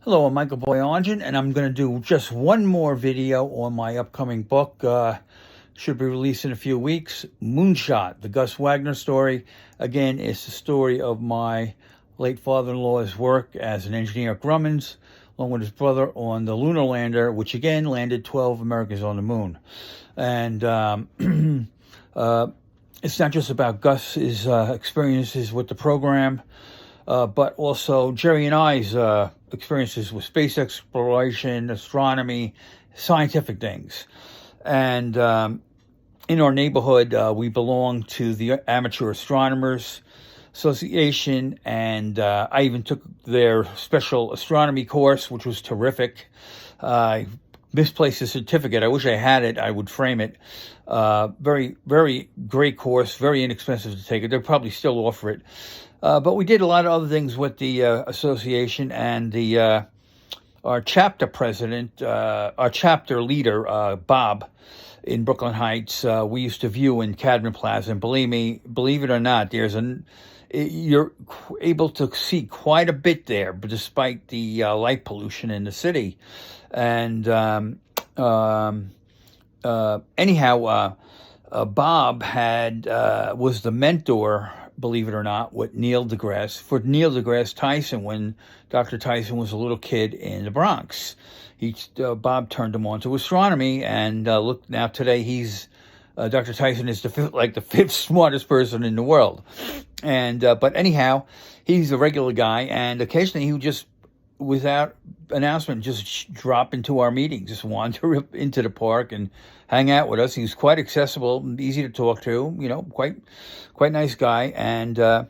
Hello, I'm Michael Boyanger, and I'm going to do just one more video on my upcoming book. Should be released in a few weeks. Moonshot, the Gus Wagner story. Again, it's the story of my late father-in-law's work as an engineer at Grumman's, along with his brother on the lunar lander, which again landed 12 Americans on the moon. And it's not just about Gus's experiences with the program, but also Jerry and I's experiences with space exploration, astronomy, scientific things. And in our neighborhood, we belong to the Amateur Astronomers Association, and I even took their special astronomy course, which was terrific. I misplaced the certificate. I wish I had it. I would frame it. Very, very great course, very inexpensive to take it. They'll probably still offer it. But we did a lot of other things with the association, and our chapter president, our chapter leader, Bob, in Brooklyn Heights, we used to view in Cadman Plaza, and believe it or not, you're able to see quite a bit there, but despite the light pollution in the city. And anyhow, Bob was the mentor, believe it or not, with Neil deGrasse Tyson when Dr. Tyson was a little kid in the Bronx. Bob turned him on to astronomy, and look, now today Dr. Tyson is the fifth smartest person in the world. And but anyhow, he's a regular guy, and occasionally he would just, without announcement, just drop into our meetings, just wander up into the park and hang out with us. He was quite accessible, easy to talk to, quite nice guy. And the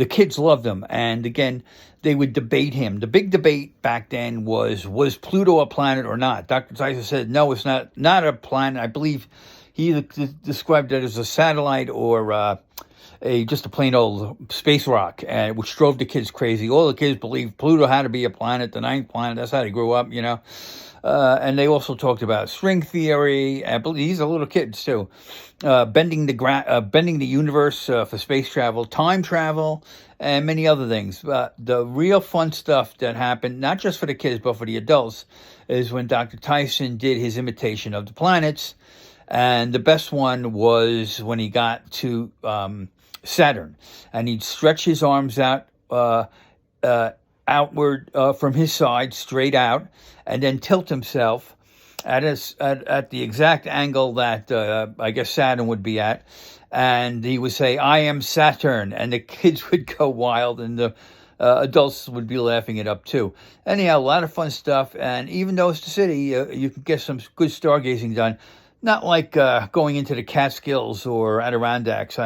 kids loved him. And again, they would debate him. The big debate back then was Pluto a planet or not? Dr. Tyson said, no, it's not a planet. I believe he described it as a satellite or just a plain old space rock, which drove the kids crazy. All the kids believed Pluto had to be a planet, the ninth planet. That's how they grew up, And they also talked about string theory. I believe these are little kids too. Bending the universe for space travel, time travel, and many other things. The real fun stuff that happened, not just for the kids but for the adults, is when Dr. Tyson did his imitation of the planets. And the best one was when he got to Saturn, and he'd stretch his arms out outward from his side, straight out, and then tilt himself at the exact angle that I guess Saturn would be at, and he would say, "I am Saturn," and the kids would go wild, and the adults would be laughing it up too. Anyhow, a lot of fun stuff, and even though it's the city, you can get some good stargazing done. Not like going into the Catskills or Adirondacks,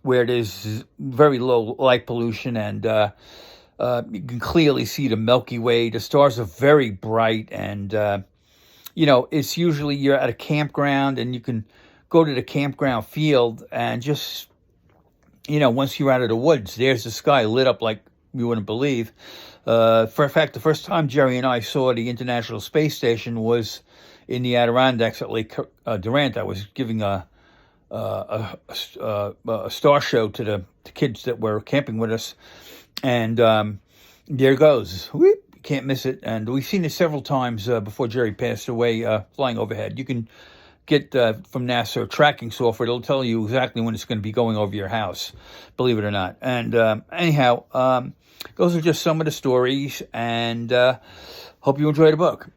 where there's very low light pollution, and you can clearly see the Milky Way. The stars are very bright, and it's usually you're at a campground, and you can go to the campground field, and just once you're out of the woods, there's the sky lit up like you wouldn't believe. For a fact, the first time Jerry and I saw the International Space Station was in the Adirondacks at Lake Durant. I was giving a star show to the kids that were camping with us, and there it goes. Whoop, you can't miss it. And we've seen it several times before Jerry passed away, flying overhead. You can get from NASA tracking software. It'll tell you exactly when it's going to be going over your house, believe it or not. And anyhow, those are just some of the stories, and hope you enjoy the book.